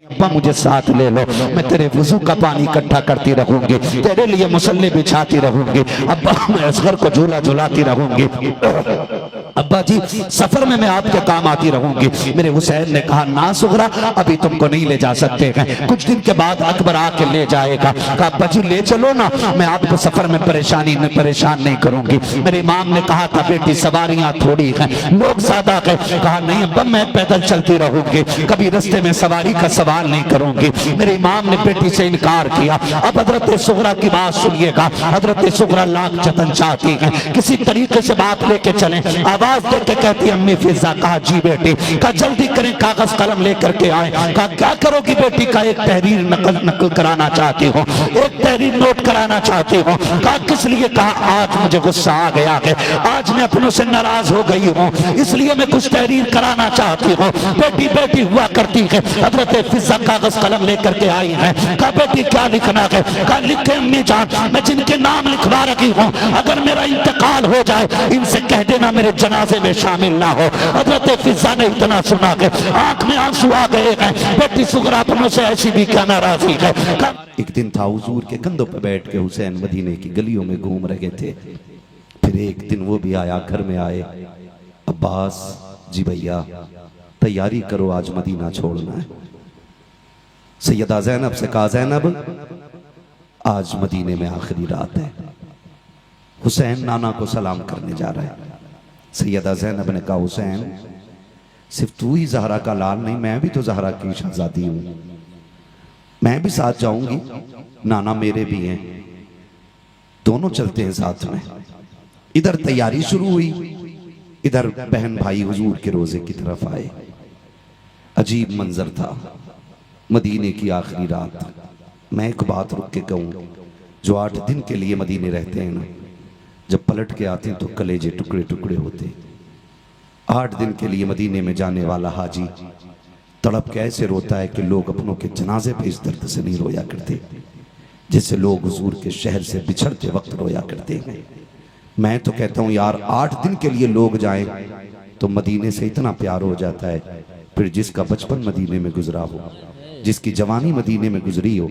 अब्बा मुझे साथ ले लो, मैं तेरे वुजू का पानी इकट्ठा करती रहूंगी, तेरे लिए मुसल्ले बिछाती रहूंगी। अब्बा मैं असगर को झूला झुलाती रहूंगी। अब्बा जी सफर में मैं आपके काम आती रहूंगी। मेरे हुसैन ने कहा ना सुगरा, अभी तुमको नहीं ले जा सकते हैं, कुछ दिन के बाद अकबर आके ले जाएगा। कहा अब्बा जी ले चलो ना, मैं आपको सफर में परेशान नहीं करूंगी। मेरे इमाम ने कहा था बेटी सवारियां थोड़ी हैं, लोग ज्यादा हैं। कहा नहीं अब्बा मैं पैदल चलती रहूंगी, कभी रास्ते में सवारी का सवाल नहीं करूंगी। मेरे इमाम ने बेटी से इनकार किया। अब हजरत सुगरा की बात सुनिएगा। हजरत सुगरा लाख जतन चाहती हैं, किसी तरीके से बात लेके चलें। आवाज देके कहती अम्मी फिजा। कहा जी बेटी। कहा जल्दी करें, कागज कलम लेकर के आए। कहा क्या करोगी बेटी? का एक तहरीर नकल कराना चाहती हूँ, एक तहरीर नोट कराना चाहती हूँ। कहा किस लिए? कहा आज मुझे गुस्सा आ गया है, आज मैं अपनों से नाराज हो गई हूँ, इसलिए मैं कुछ तहरीर कराना चाहती हूँ। बेटी बेटी हुआ करती है। हजरत फिजा कागज कलम लेकर के आई है। कहा बेटी क्या लिखना है? कहा लिखे अम्मी जान, मैं जिनके नाम लिखवा रही हूँ अगर मेरा इंतकाल हो जाए इनसे कह देना मेरे जनाजे में शामिल ना हो। हजरत फिजा ने इतना सुना के आंख में आंसू आ गए हैं। बेटी सुगरा अपनों से ऐसी भी क्या नाराजगी है। एक दिन था हुजूर के कंधों पर बैठ के हुसैन मदीने की गलियों में घूम रहे थे। फिर एक दिन वो भी आया, घर में आए। अब्बास जी भैया तैयारी करो, आज मदीना छोड़ना है। सैयदा ज़ैनब से कहा ज़ैनब आज मदीने में आखिरी रात है। हुसैन नाना को सलाम करने जा रहा है। सैयदा ज़ैनब ने कहा हुसैन सिर्फ तू ही ज़हरा का लाल नहीं, मैं भी तो ज़हरा की शहजादी हूं, मैं भी साथ जाऊंगी, नाना मेरे भी हैं, दोनों चलते हैं साथ में। इधर तैयारी शुरू हुई, इधर बहन भाई हुजूर के रोजे की तरफ आए। अजीब मंजर था, मदीने की आखिरी रात। मैं एक बात रुक के कहूं, जो 8 दिन के लिए मदीने रहते हैं ना, जब पलट के आते हैं तो कलेजे टुकड़े टुकड़े होते। 8 दिन के लिए मदीने में जाने वाला हाजी तड़प के ऐसे रोता है कि लोग अपनों के जनाजे पे इस दर्द से नहीं रोया करते जैसे लोग हुजूर के शहर से बिछड़ते वक्त रोया करते हैं। मैं तो कहता हूं यार 8 दिन के लिए लोग जाएं तो मदीने से इतना प्यार हो जाता है। फिर जिसका बचपन मदीने में गुजरा हो, जिसकी जवानी मदीने में गुजरी हो,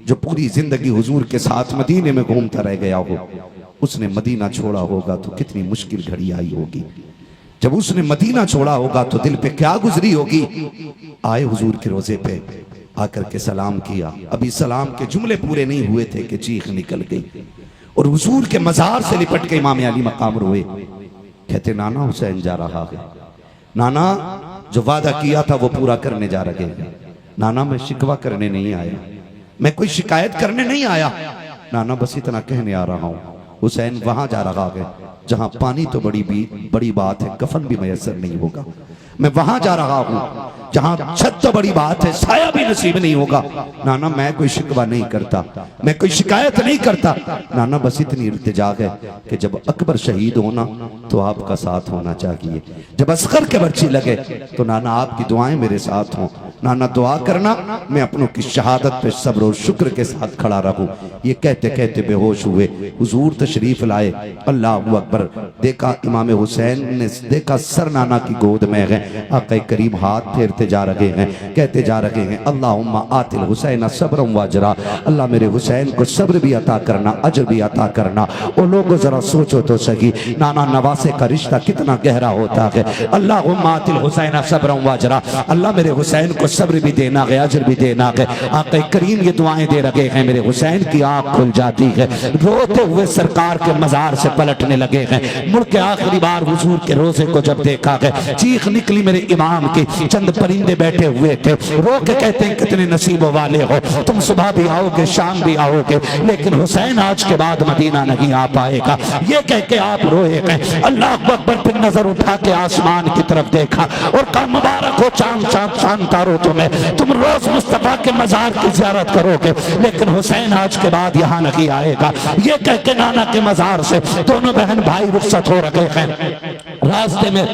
जो पूरी जिंदगी हुजूर के साथ मदीने में घूमता रह गया हो, उसने मदीना छोड़ा होगा तो कितनी मुश्किल घड़ी आई होगी। जब उसने मदीना छोड़ा होगा तो दिल पे क्या गुजरी होगी। आए हुजूर के रोजे पे, आकर के सलाम किया। अभी सलाम के जुमले पूरे नहीं हुए थे कि चीख निकल गई और हुजूर के मजार से लिपट के इमाम अली मकाम रोए। कहते नाना हुसैन जा रहा है, नाना जो वादा किया था वो पूरा करने जा रहे हैं। नाना मैं शिकवा करने नहीं आया, मैं कोई शिकायत करने नहीं आया, नाना बस इतना कहने आ रहा हूं। हुसैन वहां जा रहा है जहां पानी तो बड़ी बात है, कफन भी मैसर नहीं होगा। मैं वहां जा रहा हूं जहां छत तो बड़ी बात है, साया भी नसीब नहीं होगा। नाना मैं कोई शिकवा नहीं करता, मैं कोई शिकायत नहीं करता, नाना बस इतनी इल्तिजा है कि जब अकबर शहीद होना तो आपका साथ होना चाहिए, जब असगर के बर्ची लगे तो नाना आपकी दुआएं मेरे साथ हों। नाना दुआ करना मैं अपनों की शहादत पे सब्र और शुक्र के साथ खड़ा रहूं। ये कहते कहते बेहोश हुए। हुजूर तशरीफ लाए, अल्लाह अकबर, देखा इमाम हुसैन ने, देखा सर नाना की गोद में है। आका करीम हाथ फेरते जा रहे हैं, कहते जा रहे हैं अल्लाहुम्मा आतिल हुसैन सब्रम व अजरा, अल्लाह मेरे हुसैन को सब्र भी अता करना, अजर भी अता करना। वो लोग जरा सोचो तो सही, नाना नवासे का रिश्ता कितना गहरा होता है। अल्लाहुम्मा आतिल हुसैन सब्रम व अजरा, अल्लाह मेरे हुसैन को सब्र भी देना है, अजर भी देना है। आका करीम ये दुआएं दे रहे हैं। मेरे हुसैन की आंख खुल जाती है, रोते हुए सरकार के मजार से पलटने लगे हैं। मुड़ के आखिरी बार हुजूर के रोजे को जब देखा है, चीख निकली मेरे इमाम की। चंद परिंदे बैठे हुए थे, रो के कहते हैं कितने नसीबों वाले हो, तुम सुबह भी आओगे शाम भी आओगे, लेकिन हुसैन आज के बाद मदीना नहीं आ पाएगा। ये कह के आप रोए गए। अल्लाह अकबर। फिर नजर उठा के आसमान की तरफ देखा और कहा मुबारक हो चांद चांद तारो तुम्हें, तुम रोज मुस्तफा के मजार की ज़ियारत करोगे, लेकिन हुसैन आज के बाद यहाँ नहीं आएगा। ये कह के नाना के मजार से दोनों बहन भाई रुखसत हो रहे हैं। रास्ते में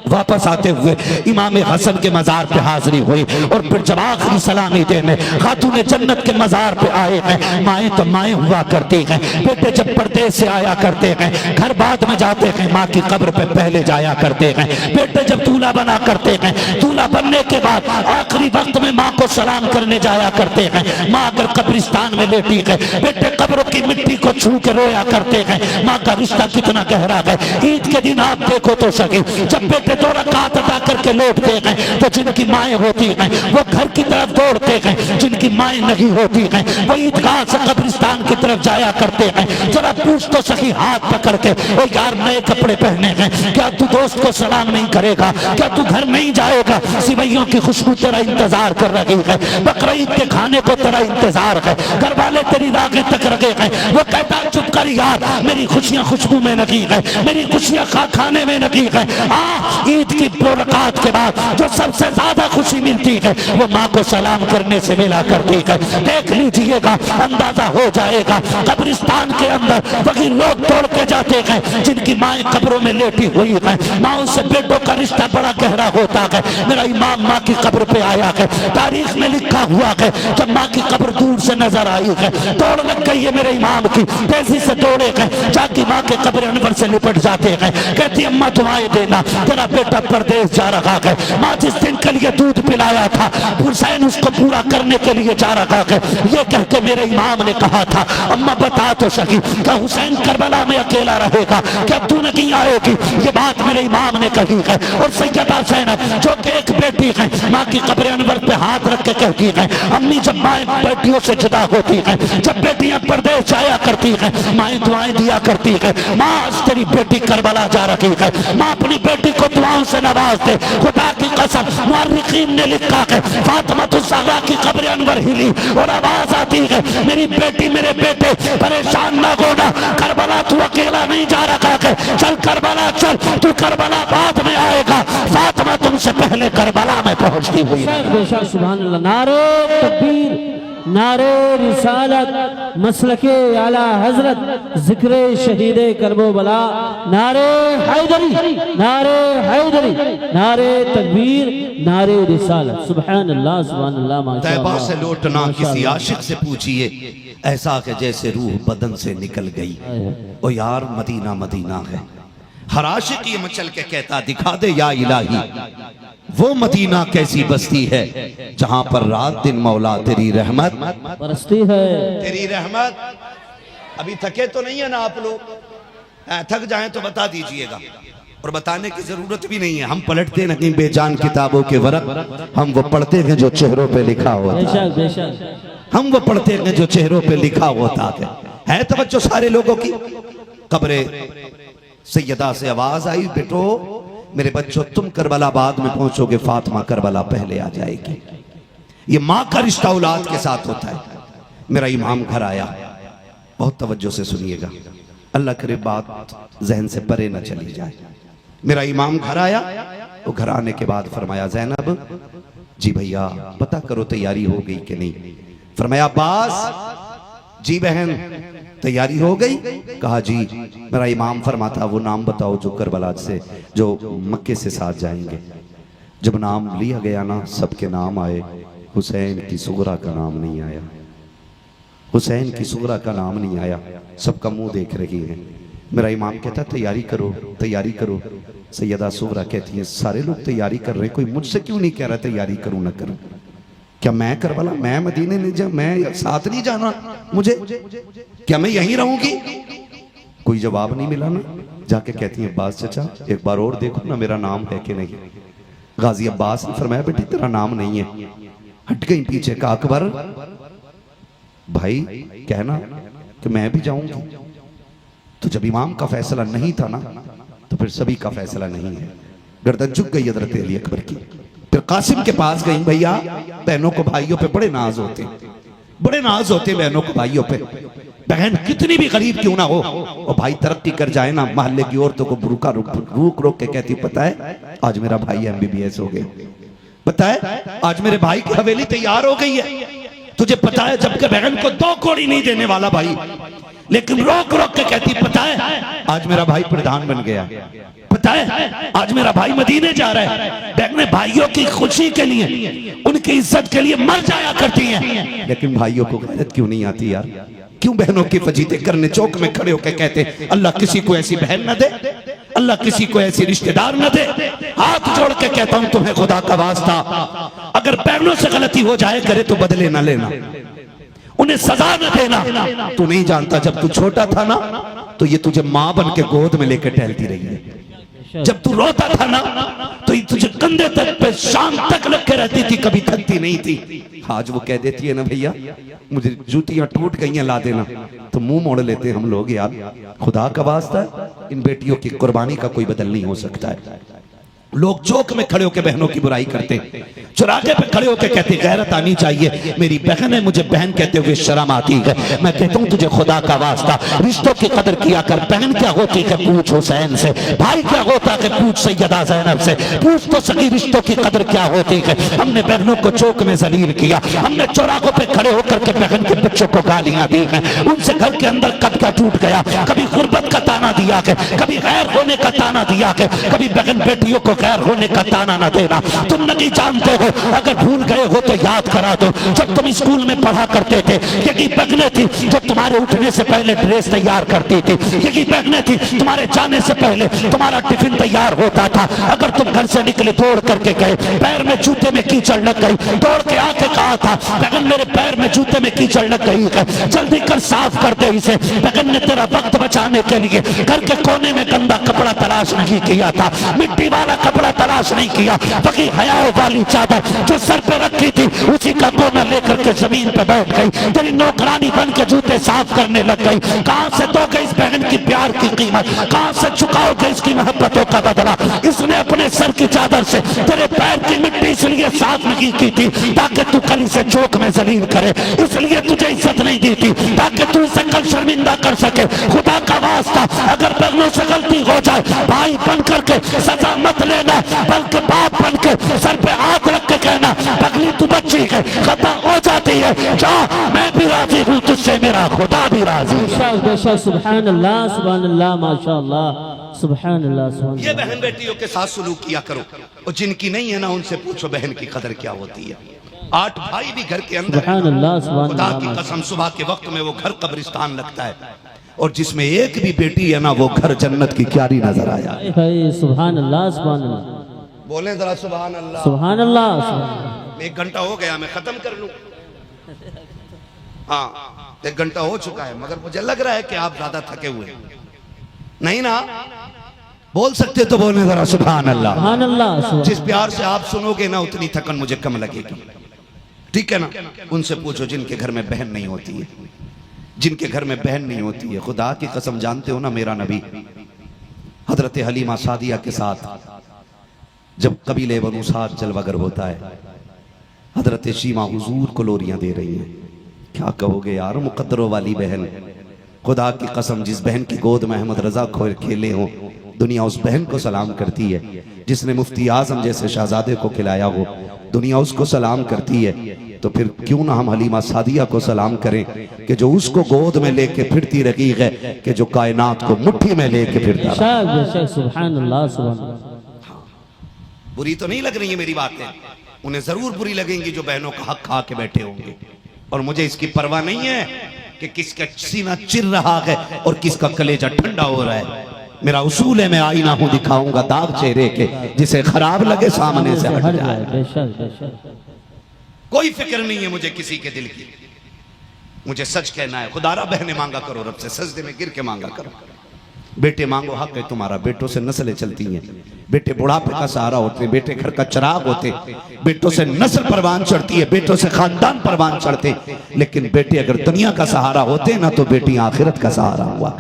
वापस आते हुए इमाम हसन के मजार पे हाजिरी हुई और फिर जब आखिरी सलामी देने खातून जन्नत के मजार पे आए हैं। माएँ तो माएँ हुआ करती हैं, बेटे जब परदेश से आया करते हैं, घर बाद में जाते हैं, माँ की कब्र पे पहले जाया करते हैं। बेटे जब दूल्हा बना करते हैं, दूल्हा बनने के बाद आखिरी वक्त में माँ को सलाम करने जाया करते हैं। माँ अगर कब्रिस्तान में लेटी है, बेटे कब्रों की मिट्टी को छू के रोया करते हैं। माँ का रिश्ता कितना गहरा है। ईद के दिन आप देखो तो सके, जब बेटे 2 रकात अदा करके लौटते हैं तो जिनकी माएँ होती हैं वो घर की तरफ दौड़ते हैं, जिनकी माएँ नहीं होती हैं वो ईदगाह से कब्रिस्तान की तरफ जाया करते हैं। जरा पूछ तो सही हाथ पकड़ के, ओ यार नए कपड़े पहने हैं, क्या तू दोस्त को सलाम नहीं करेगा? क्या तू घर नहीं जाएगा? सिवैयों की खुशबू तेरा इंतजार कर रही है, बकरीद के खाने को तेरा इंतजार है, घर वाले तेरी राहें तक रखे हैं। वो कहता चुप कर यार, मेरी खुशियां खुशबू में लगी है, मेरी खुशियां खाने में लगी है। ईद की 2 रकात के बाद जो सबसे ज्यादा खुशी मिलती है वो माँ को सलाम करने से मिला करती है। देख लीजिएगा, अंदाजा हो जाएगा। कब्रिस्तान के अंदर वही लोग तोड़ के जाते हैं जिनकी माएँ कब्रों में लेटी हुई है। माँ से बेटों का रिश्ता बड़ा गहरा होता है। मेरा इमाम माँ की कब्र पे आया है, तारीख में लिखा हुआ है जब माँ की कब्र दूर से नजर आई है, दौड़ लग गई है मेरे इमाम की, तेजी से दौड़े गए, जाके माँ के कब्र अनवर से लिपट जाते हैं। कहती अम्मा दुआएं देना, तेरा बेटा परदेश जा रहा है। माँ जिस दिन के लिए दूध पिलाया था हुसैन उसको पूरा करने के लिए जा रहा है। ये कह के मेरे इमाम ने कहा था अम्मा बता तो सकी, क्या हुसैन करबला में अकेला रहेगा? क्या तू नहीं आएगी? ये बात मेरे इमाम ने कही है। और सैयदा ज़ैनब जो कि एक बेटी है, माँ की कब्र अनवर पे हाथ रख के कहती है अम्मी जब माएँ बेटियों से जुदा होती है, जब बेटियां परदेश जाया करती हैं, माएँ दुआएं दिया करती है, माँ आज तेरी बेटी करबला जा रही है, माँ अपनी बेटी को दुआओं से नवाज दे। खुदा की कसम मुअर्रिखीन ने लिखा है फातिमा ज़हरा की कब्र अनवर हिली और आवाज आती है मेरी बेटी मेरे बेटे परेशान ना होना, करबला तू अकेला नहीं जा रहा है, चल करबला चल, तू करबला बाद में आएगा, फातिमा तुमसे पहले करबला में पहुंचती हुई। बेशक सुभान अल्लाह। नारे तकबीर, नारे रिसालत, मसलके आला हजरत, जिक्रे शहीदे करबला, नारे हैदरी, नारे हैदरी, नारे तकबीर, नारे रिसालत। सुभान अल्लाह, सुभान अल्लाह। माशाअल्लाह। तैबा से लौटना किसी आशिक से पूछिए, ऐसा कि जैसे रूह बदन से निकल गई। ओ यार मदीना मदीना है, हर आशिक ये मचल के कहता दिखा दे या इलाही वो मदीना कैसी बस्ती है जहां पर रात दिन मौला तेरी रहमत बरसती है। तेरी रहमत। अभी थके तो नहीं है ना आप लोग? थक जाएं तो बता दीजिएगा, और बताने की जरूरत भी नहीं है। हम पलटते नहीं बेजान किताबों के वरक, हम वो पढ़ते हैं जो चेहरों पे लिखा होता है। बेशक हम वो पढ़ते हैं जो चेहरों पे लिखा होता है। तवज्जो सारे लोगों की। कब्रे सैयदा से आवाज आई बेटो मेरे बच्चों तुम करबला बाद में पहुंचोगे, फातिमा करबला पहले आ जाएगी। ये माँ का रिश्ता औलाद के साथ होता है। मेरा इमाम घर आया, बहुत तवज्जो से सुनिएगा, अल्लाह करे बात जहन से परे न चली जाए। मेरा इमाम घर आया, वो घर आने के बाद फरमाया ज़ैनब जी भैया पता करो तैयारी हो गई कि नहीं? फरमाया अब्बास जी बहन तैयारी हो गई? कहा जी। मेरा इमाम फरमाता वो नाम बताओ जो करबला से जो मक्के से साथ जाएंगे। जब नाम लिया गया ना सबके नाम आए, हुसैन की सुगरा का नाम नहीं आया। हुसैन की सुगरा का नाम नहीं आया। सबका मुंह देख रही है। मेरा इमाम कहता तैयारी करो तैयारी करो। सैयदा सुगरा कहती है सारे लोग तैयारी कर रहे, कोई मुझसे क्यों नहीं कह रहा तैयारी करूं ना करूं? क्या मैं करबला, मैं मदीने नहीं जा, मैं साथ नहीं जाना मुझे? क्या मैं यहीं रहूंगी? कोई जवाब नहीं मिला ना। जाके कहती है अब्बास चचा एक बार और देखो ना मेरा नाम है कि नहीं। गाजी अब्बास ने फरमाया बेटी तेरा नाम नहीं है। हट गई पीछे का अकबर भाई कहना कि मैं भी जाऊंगी। तो जब इमाम का फैसला नहीं था ना तो फिर सभी का फैसला नहीं है। गर्दन झुक गई हजरत अली अकबर की। फिर कासिम के पास गई। भैया बहनों को भाइयों पे बड़े नाज होते, बड़े नाज होते बहनों को भाइयों पे। बहन कितनी भी गरीब क्यों ना हो और भाई तरक्की कर जाए ना, मोहल्ले की औरतों को रुका रोक रोक के कहती पता है आज मेरा भाई MBBS हो गया, पता है आज मेरे भाई की हवेली तैयार हो गई है। तुझे पता है जबकि बहन को 2 कौड़ी नहीं देने वाला भाई, लेकिन रोक रोक के कहती पता है आज मेरा भाई प्रधान बन गया। पता है आज मेरा भाई मदीने जा रहा है, बहनें भाइयों की खुशी के लिए, उनकी इज्जत के लिए मर जाया करती हैं, लेकिन भाइयों को गैरत क्यों नहीं आती यार? क्यों बहनों की फजीते करने चौक में खड़े होकर कहते अल्लाह किसी को ऐसी बहन न दे, अल्लाह किसी को ऐसी रिश्तेदार न दे। हाथ जोड़ के कहता हूं तुम्हें खुदा का वास्ता, अगर बहनों से गलती हो जाए करे तो बदले न लेना, उन्हें सजा न देना। तू नहीं जानता जब तू छोटा था ना तो ये तुझे माँ बन के गोद में लेकर टहलती रही है। जब तू रोता था ना तो ये तुझे कंधे तक पे शाम तक लग के रहती थी, कभी थकती नहीं थी। आज वो कह देती है ना भैया मुझे जूतियां टूट गई हैं ला देना, तो मुंह मोड़ लेते हैं हम लोग। यार खुदा का वास्ता इन बेटियों की कुर्बानी का कोई बदल नहीं हो सकता है। लोग चौक में खड़े होकर बहनों की बुराई करते, चौराहे पे खड़े होकर कहते गैरत आनी चाहिए, मेरी बहन है मुझे बहन कहते हुए शर्म आती है। मैं कहता हूं तुझे खुदा का वास्ता रिश्तों की कदर किया कर। बहन क्या होती है पूछ हुसैन से, भाई क्या होता है पूछ सैयदा ज़ैनब से, पूछ तो सही रिश्तों की कदर क्या होती है। हमने बहनों को चौक में जलील किया, हमने चौराहों पे खड़े होकर के बहन के बच्चों को गालियां दी हैं, उनसे घर के अंदर कब क्या टूट गया, कभी गुर्बत का ताना दिया है, कभी गैर होने का ताना दिया है, कभी बहन बेटियों को गैर होने का ताना न देना। तुम नहीं जानते हो, अगर भूल गए हो तो याद करा दो। जब तुम स्कूल में पढ़ा करते थे यही बहनें थी जो तुम्हारे उठने से पहले ड्रेस तैयार करती थी, यही बहनें थी तुम्हारे जाने से पहले तुम्हारा टिफिन तैयार होता था। अगर तुम घर से निकले दौड़ करके गए, पैर में जूते में कीचड़ लग गई, दौड़ के आके कहा था बहन मेरे पैर में जूते में कीचड़ लग गई है, जल्दी कर साफ कर दे इसे। बहन ने तेरा वक्त बचाने के लिए घर के कोने में गंदा कपड़ा तलाश नहीं किया था, मिट्टी वाला कपड़ा तलाश नहीं किया, बल्कि हया वाली चादर जो सर पे रखी थी उसी का कोना लेकर के जमीन पे बैठ गई, तेरी नौकरानी बन के जूते साफ करने लग गई। कहां से दोगे इस बहन की प्यार की कीमत, कहां से चुकाओगे इसकी मोहब्बतों का बदला। इसने अपने सर की चादर से तेरे पैर की मिट्टी इसलिए साफ नहीं की थी ताकि तू कल इसे चौक में जलील करे, इसलिए तुझे इज्जत नहीं दी थी ताकि तू इसे कल शर्मिंदा कर सके। खुदा का वास्ता अगर बहनों से गलती हो जाए भाई बन करके सजा मत लेना, बल्कि बाप बन के सर पे हाथ रख के कहना पगली तू बच्ची है, खता हो जाती है, जा मैं भी राजी हूँ तुझसे, मेरा खुदा भी राजी है। सुभान अल्लाह सुभान अल्लाह माशाअल्लाह सुभान अल्लाह सुभान। ये बहन बेटियों के साथ सलूक किया करो, और जिनकी नहीं है ना उनसे पूछो बहन की कदर क्या होती है। 8 भाई भी घर के अंदर, खुदा की कसम सुबह के वक्त में वो घर कब्रिस्तान लगता है, और जिसमें एक भी बेटी है ना वो घर जन्नत की क्यारी नजर आया। सुभान अल्लाह सुभान अल्लाह, बोले जरा सुभान अल्लाह सुभान अल्लाह। 1 घंटा हो गया, मैं खत्म कर लूं। हाँ 1 घंटा हो चुका है, मगर मुझे लग रहा है कि आप ज्यादा थके हुए नहीं ना, बोल सकते तो बोले जरा सुभान अल्लाह। सुभान अल्लाह। जिस प्यार से आप सुनोगे ना उतनी थकन मुझे कम लगेगी, ठीक है ना। उनसे पूछो जिनके घर में बहन नहीं होती है, जिनके घर में बहन नहीं होती है। खुदा की कसम जानते हो ना, मेरा नबी हजरत हलीमा सादिया के साथ जब कबीले बनु साद जलवागर होता है, हजरत शीमा हुजूर को लोरियां दे रही हैं, क्या कहोगे यार मुकद्दरों वाली बहन। खुदा की कसम जिस बहन की गोद में अहमद रजा खोर खेले हो, दुनिया उस बहन को सलाम करती है। जिसने मुफ्ती आजम जैसे शहजादे को खिलाया हो, दुनिया उसको सलाम करती है। तो फिर क्यों ना हम हलीमा सादिया को सलाम करें कि जो उसको गोद में लेके फिरती रही है, कि जो कायनात को मुट्ठी में लेके फिरता रहा। सुभान अल्लाह सुभान अल्लाह। बुरी तो नहीं लग रही है मेरी बातें, उन्हें जरूर बुरी लगेंगी जो बहनों का हक खा के बैठे होंगे। और मुझे इसकी परवाह नहीं है कि किसका सीना चिर रहा है और किसका कलेजा ठंडा हो रहा है। मेरा उसूल है मैं आईना हूं दिखाऊंगा दाग चेहरे के, जिसे खराब लगे सामने से हट जाए। कोई फिक्र नहीं है मुझे किसी के दिल की, मुझे सच कहना है। खुदारा बहने मांगा करो रब से, सजदे में गिर के मांगा करो। बेटे मांगो हक है तुम्हारा, बेटों से नस्लें चलती हैं, बेटे बुढ़ापे का सहारा होते, बेटे घर का चिराग होते, बेटों से नस्ल परवान चढ़ती है, बेटों से खानदान परवान चढ़ते। लेकिन बेटे अगर दुनिया का सहारा होते ना तो बेटी आखिरत का सहारा हुआ।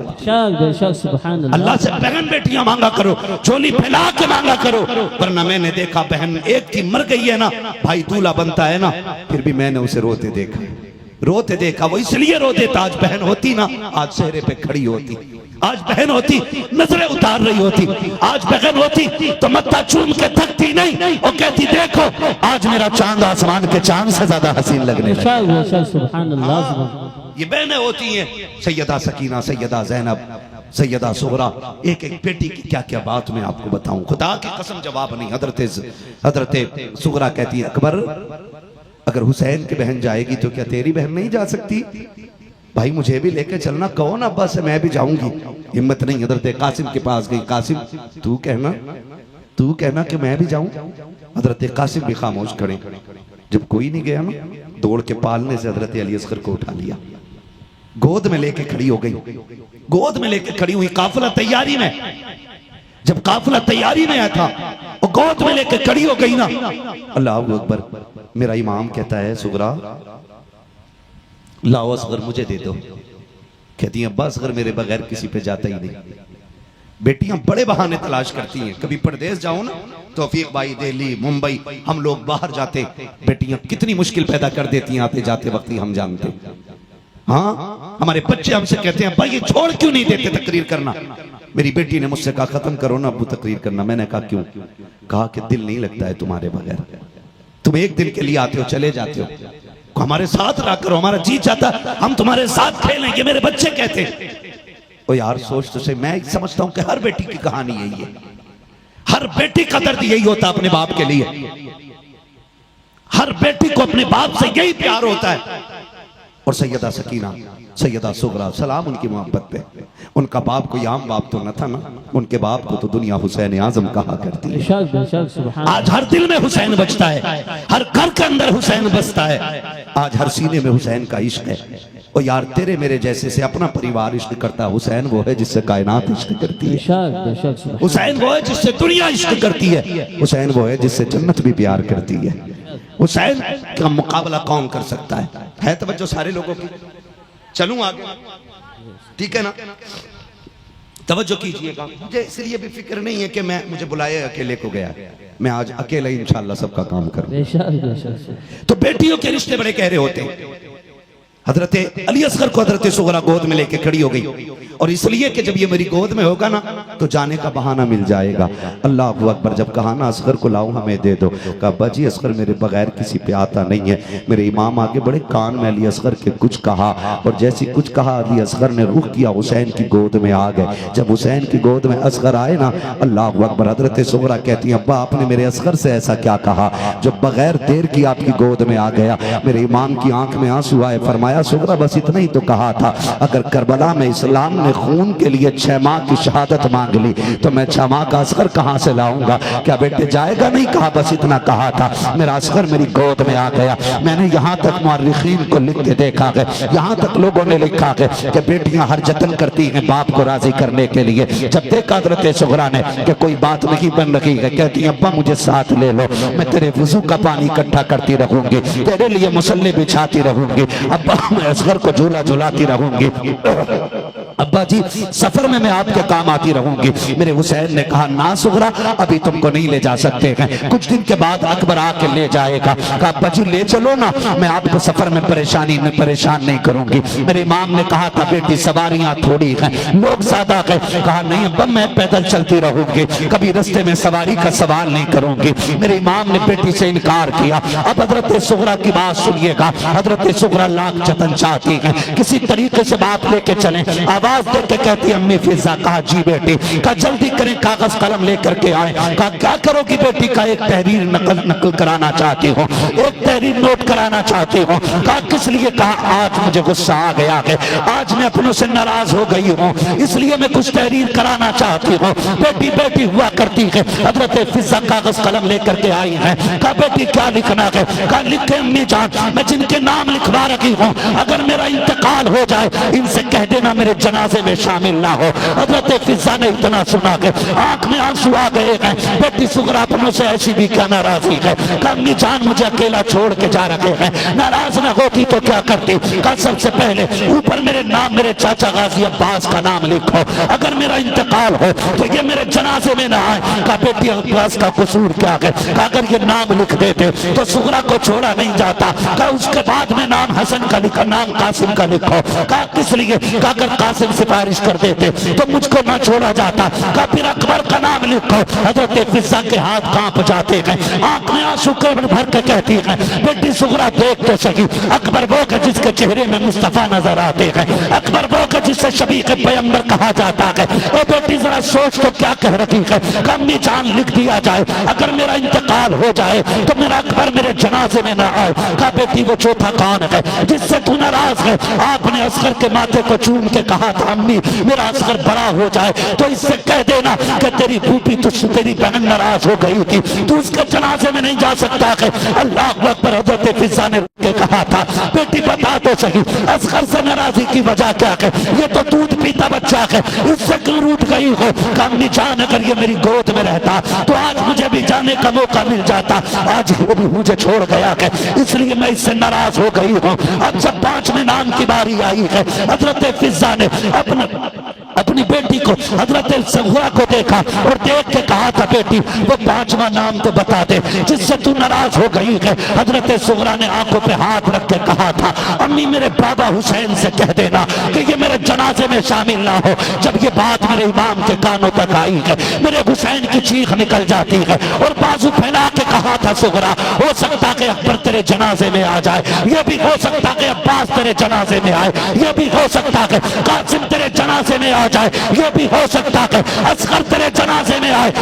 अल्लाह से बहन बेटियां मांगा करो, झोली फैला के मांगा करो। वरना मैंने देखा बहन एक की मर गई है ना, भाई दूल्हा बनता है ना, फिर भी मैंने उसे रोते देखा। वो इसलिए रो देता, आज बहन होती ना आज चेहरे पे खड़ी होती, आज बहन होती नजरें उतार रही होती, आज बहन होती तो मत्था चूम के थकती नहीं और कहती देखो आज मेरा चांद आसमान के चांद से ज्यादा हसीन लगने लगा। ये बहनें होती हैं, सैयदा सकीना, सैयदा ज़ैनब, सैयदा सुगरा एक एक बेटी की क्या क्या बात मैं आपको बताऊं, खुदा की कसम जवाब नहीं। हजरत सुगरा कहती है अकबर अगर हुसैन की बहन जाएगी तो क्या तेरी बहन नहीं जा सकती? भाई मुझे भी लेके चलना, कहो ना अब्बा से मैं भी जाऊंगी। हिम्मत नहीं, हजरत कासिम के पास गई। कासिम तू कहना कि मैं भी जाऊं। हजरत कासिम भी खामोश खड़े। जब कोई नहीं गया ना, दौड़ के पालने से हजरत अली असगर को उठा लिया, गोद में लेके खड़ी हो गई। गोद में लेके खड़ी हुई, काफिला तैयारी में, जब काफिला तैयारी में आया था और गोद में लेके खड़ी हो गई ना, अल्लाह अकबर। मेरा इमाम कहता है सुगरा लाओ असगर मुझे दे दो। कहती है अब्बा असगर मेरे बगैर किसी पे जाता ही नहीं। बेटियां बड़े बहाने तलाश करती हैं, कभी परदेश जाओ ना, तौफीक भाई दिल्ली मुंबई हम लोग बाहर जाते, बेटियां कितनी मुश्किल पैदा कर देती हैं आते जाते वक्त ही हम जानते। हाँ हमारे बच्चे हमसे कहते हैं भाई ये छोड़ क्यों नहीं देते तकरीर करना। मेरी बेटी ने मुझसे कहा खत्म करो ना अब्बू तकरीर करना। मैंने कहा क्यों? कहा कि दिल नहीं लगता है तुम्हारे बगैर, तुम एक दिन के लिए आते हो चले जाते हो, हमारे साथ रहा करो, हमारा जी चाहता हम तुम्हारे साथ खेलेंगे। मेरे बच्चे कहते ओ यार सोच तो सही। मैं समझता हूं कि हर बेटी की कहानी यही है, हर बेटी का दर्द यही होता अपने बाप के लिए, हर बेटी को अपने बाप से यही प्यार होता है। और सैयदा सकीना सैयदा सुगरा सलाम उनकी मोहब्बत पे, उनका बाप कोई आम बाप तो न था ना, उनके बाप को तो दुनिया हुसैन आजम कहा करती है। आज हर दिल में हुसैन बजता है, हर घर के अंदर हुसैन बसता है, आज हर सीने में हुसैन का इश्क है। और यार तेरे मेरे जैसे से अपना परिवार इश्क करता है, हुसैन वो है जिससे कायनात इश्क करती है, हुसैन वो है जिससे दुनिया इश्क करती है, हुसैन वो है जिससे जन्नत भी प्यार करती है। हुसैन का मुकाबला कौन कर सकता है तवज्जो सारे लोगों की। चलूं आगे, ठीक है ना, तवज्जो कीजिएगा। मुझे इसलिए भी फिक्र नहीं है कि मैं मुझे बुलाए अकेले को गया, मैं आज अकेला ही इंशाल्लाह सबका काम करूं। तो बेटियों के रिश्ते बड़े गहरे होते हैं। हजरत अली असगर को हजरत सुगरा गोद में लेके खड़ी हो गई, और इसलिए कि जब ये मेरी गोद में होगा ना तो जाने का बहाना मिल जाएगा। अल्लाह अकबर। जब कहा ना असगर को लाओ हमें दे दो, कहा अब्बा जी असगर मेरे बगैर किसी पे आता नहीं है। मेरे इमाम आगे बड़े कान में अली असगर के कुछ कहा, और जैसे कुछ कहा अली असगर ने रुख किया हुसैन की गोद में आ गए। जब हुसैन की गोद में असगर आए ना, अल्लाह अकबर। हजरत सुगरा कहती है अब्बा आपने मेरे असगर से ऐसा क्या कहा जो बगैर देर की आपकी गोद में आ गया। मेरे इमाम की आंख में आंसू आए, फरमाया सुगरा बस इतना ही तो कहा था, अगर करबला में इस्लाम ने खून के लिए 6 माह की शहादत मांग ली तो मैं 6 माह का असगर कहां से लाऊंगा? क्या बेटे जाएगा? नहीं कहा, बस इतना कहा था। मेरा असगर मेरी गोद में आ गया। मैंने यहाँ तक मुअर्रिखीन को लिख के देखा है, यहाँ तक लोगों ने लिखा है कि बेटियां हर जतन करती हैं बाप को राजी करने के लिए। जब देखा हजरत सुगरा ने कि कोई बात नहीं बन रही है, कहती है अब्बा मुझे साथ ले लो, मैं तेरे वुजू का पानी इकट्ठा करती रहूंगी, तेरे लिए मुसल्ले बिछाती रहूंगी, अब्बा मैं असगर को झूला झुलाती रहूंगी, अब्बा जी सफर में मैं आपके काम आती रहूंगी। मेरे हुसैन ने कहा ना सुगरा अभी तुमको नहीं ले जा सकते हैं, कुछ दिन के बाद अकबर आके ले जाएगा। कहा अब्बा जी ले चलो ना, मैं आपको सफर में परेशान नहीं करूंगी। मेरे इमाम ने कहा था बेटी सवारियां थोड़ी हैं, लोग ज्यादा हैं। कहा नहीं अब्बा मैं पैदल चलती रहूंगी, कभी रास्ते में सवारी का सवाल नहीं करूंगी। मेरे इमाम ने बेटी से इनकार किया। अब हजरत सुगरा की बात सुनिएगा। हजरत सुगरा लाख जतन चाहती है, किसी तरीके से बात लेके चले। आवाज देके कहती अम्मी फिजा। कहा जी बेटी। कहा जल्दी करें, कागज कलम लेकर के आए। कहा क्या करोगी बेटी? का एक तहरीर नकल कराना चाहती हूँ, एक तहरीर नोट कराना चाहती हूँ। कहा किस लिए? कहा आज मुझे गुस्सा आ गया है, आज मैं अपनों से नाराज हो गई हूँ, इसलिए मैं कुछ तहरीर कराना चाहती हूँ। बेटी बेटी हुआ करती है। हजरत फिजा कागज कलम लेकर के आई है। कहा बेटी क्या लिखना है? कहा लिखे अम्मी जान, मैं जिनके नाम लिखवा रही हूँ अगर मेरा इंतकाल हो जाए इनसे कह देना मेरे जनाजे में शामिल ना हो। हजरत फिजा ने इतना सुना के आंख में आंसू आ गए हैं। बेटी सुगरा अपनों से ऐसी भी क्या नाराजगी है? अम्मी जान मुझे अकेला छोड़ के जा रहे हैं, नाराज ना होती तो क्या करती? कल सबसे पहले ऊपर मेरे नाम, मेरे चाचा गाजी अब्बास का नाम लिखो, अगर मेरा इंतकाल हो तो ये मेरे जनाजे में ना आए। कहा बेटी अब्बास का कसूर क्या है? कहा अगर ये नाम लिख देते तो सुगरा को छोड़ा नहीं जाता। कहा उसके बाद में नाम हसन का लिखो, नाम कासिम का लिखो। कहा किस लिए? कहा अगर कासिम कासिम सिफारिश कर देते तो मुझको ना छोड़ा जाता। कहा फिर अकबर का नाम लिखो। हजरत फिजा के हाथ कांप जाते हैं, आंख में आंसू भर के कहती है बेटी सुगरा देख तो सही। अकबर वो है जिसके चेहरे में मुस्तफा नजर आते हैं, अकबर वो है जिससे शबी के पैगंबर कहा जाता है। ओ बेटी जरा सोच तो क्या कह रही है। कमी जान लिख दिया जाए, अगर मेरा इंतकाल हो जाए तो मेरा अकबर मेरे जनाजे में ना आए। कहा बेटी वो चौथा कौन है जिससे तू नाराज है। आपने असगर के माथे को चूम के कहा था अम्मी मेरा असगर बड़ा हो जाए तो इससे कह देना कि तेरी फूफी तुझसे तेरी बहन नाराज हो गई थी, तू उसके जनाजे में नहीं जा सकता है। अल्लाह अकबर। हजरत फिजा ने के कहा था बेटी बता तो सही असगर से नाराजी की वजह क्या है। ये तो दूध पीता बच्चा है, इससे क्यों रूठ गई हो। अम्मी जान अगर ये मेरी गोद में रहता तो आज मुझे भी जाने का मौका मिल जाता। आज वो भी मुझे छोड़ गया है, इसलिए मैं इससे नाराज हो गई हूँ। अब जब 5वें नाम की बारी आई है, हजरत फिजा ने अपनी बेटी को हजरत सगुरा को देखा और देख के कहा था बेटी वो 5वां नाम तो बता दे जिससे तू नाराज हो गई है। हजरत सगुरा ने आंखों पे हाथ रख के कहा था अम्मी मेरे बाबा हुसैन से कह देना कि ये मेरे जनाजे में शामिल ना हो। जब ये बात मेरे इमाम के कानों तक आई है मेरे हुसैन की चीख निकल जाती है और बाजू फैला के कहा था सगुरा हो सकता कि अकबर तेरे जनाजे में आ जाए, ये भी हो सकता कि अब्बास तेरे जनाजे में आए, ये भी हो सकता कि कासिम तेरे जनाजे में आ जाए, ये भी हो सकता है असगर तेरे जनाजे में आए।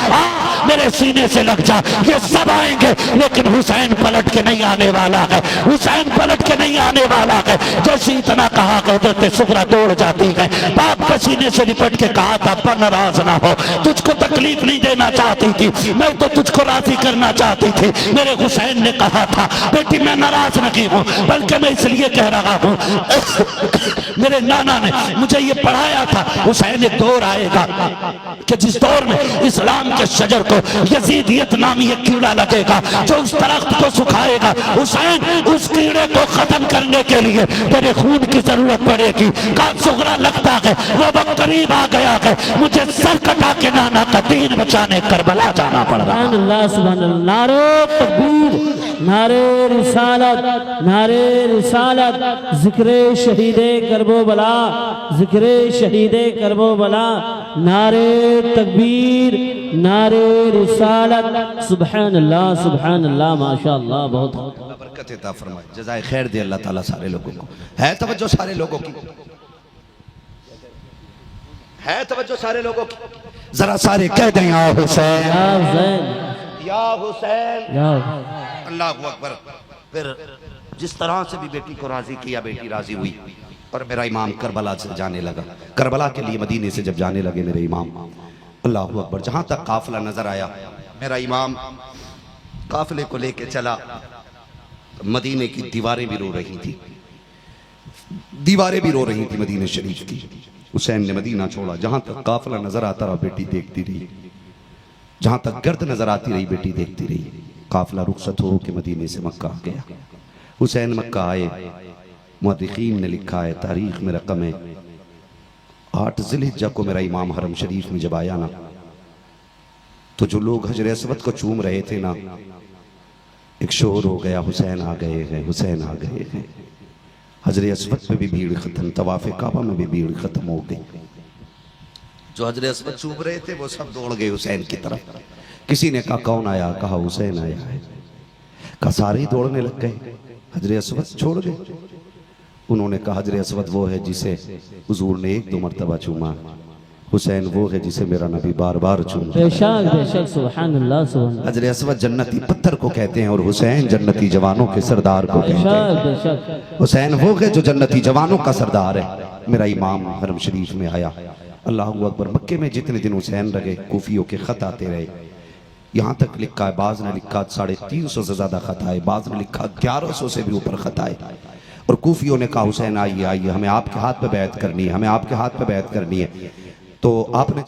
मेरे सीने से लग जा, ये सब आएंगे लेकिन हुसैन पलट के नहीं आने वाला है, हुसैन पलट के नहीं आने वाला है। जैसे इतना कहा हजरत सुगरा दौड़ जाती है, बाप के सीने से लिपट के कहा था पर नाराज ना हो, तुझको तकलीफ नहीं देना चाहती थी, मैं तो तुझको राजी करना चाहती थी। मेरे हुसैन ने कहा था बेटी मैं नाराज नहीं हूँ बल्कि मैं इसलिए कह रहा हूँ मेरे नाना ने मुझे ये पढ़ाया था हुसैन एक दौर आएगा कि जिस दौर में इस्लाम के शजर को यजीदियत नामी एक कीड़ा लगेगा जो उस दरख्त को सुखाएगा। हुसैन उस कीड़े को खत्म करने के लिए तेरे खून की जरूरत पड़ेगी। का सुगरा लगता है वो वक्त करीब आ गया है, मुझे सर कटा के नाना का दीन बचाने करबला जाना पड़ रहा है। नारे तकबीर, नारे रिसालत, नारे रिसालत, जिक्रे शहीदे करबो बला, जिक्रे शहीदे करबो बला, नारे तकबीर, नारे रिसालत। सुभान अल्लाह माशाअल्लाह। बहुत बरकत अता फरमाए, जज़ाए खैर दे अल्लाह ताला सारे लोगों को। है तवज्जो सारे लोगों की, है तवज्जो सारे लोगों की। जरा सारे कह दें या हुसैन या हुसैन अल्लाह अकबर। फिर जिस तरह से भी बेटी को राजी किया बेटी राजी हुई और मेरा इमाम करबला से जाने लगा। करबला के लिए मदीने से जब जाने लगे मेरे इमाम अल्लाह अकबर, जहां तक काफिला नजर आया मेरा इमाम काफिले को लेके चला। मदीने की दीवारें भी रो रही थी, दीवारें भी रो रही थी मदीने शरीफ की। हुसैन ने मदीना छोड़ा, जहां तक काफिला नजर आता रहा बेटी देखती रही, जहां तक गर्द नजर आती रही बेटी देखती रही। काफिला रुखसत हो के मदीने से मक्का आ गया। हुसैन मक्का आए, मुहद्दिकीन ने लिखा है तारीख में रकम है 8 ज़िलहिज्जा को मेरा इमाम हरम शरीफ में जब आया ना तो जो लोग हजर असवद को चूम रहे थे ना, एक शोर हो गया हुसैन आ गए हैं, हुसैन आ गए हैं। हजर असवद पे भी भीड़ खत्म, तवाफ़े काबा में भी भीड़ खत्म हो गई। जो हजर असवद चूम रहे थे वो सब दौड़ गए हुसैन की तरफ। किसी ने कहा कौन आया, कहा हुसैन आया है। कहा सारे ही दौड़ने लग गए, हजर असवद छोड़ गए। उन्होंने कहा हजर असवद वो है जिसे हुजूर ने 1-2 मरतबा चूमा, हुसैन वो है जिसे मेरा नबी बार बार चूमा। बेशक बेशक सुभान अल्लाह सुभान। हजर असवद जन्नती पत्थर को कहते हैं और हुसैन जन्नती जवानों के सरदार को कहते हैं। बेशक हुसैन वो है जो जन्नती जवानों का सरदार है। मेरा इमाम हरम शरीफ में आया, अल्लाह अकबर। मक्के में जितने दिन हुसैन रहे कूफियों के खत आते रहे, यहाँ तक लिखा है बाज ने लिखा 350 से ज्यादा खत आए, बाज ने लिखा 1100 से भी ऊपर खत आए। और कूफियों ने कहा हुसैन आइए आइए, हमें आपके हाथ पे बैत करनी है, हमें आपके हाथ पे बैत करनी है। तो आपने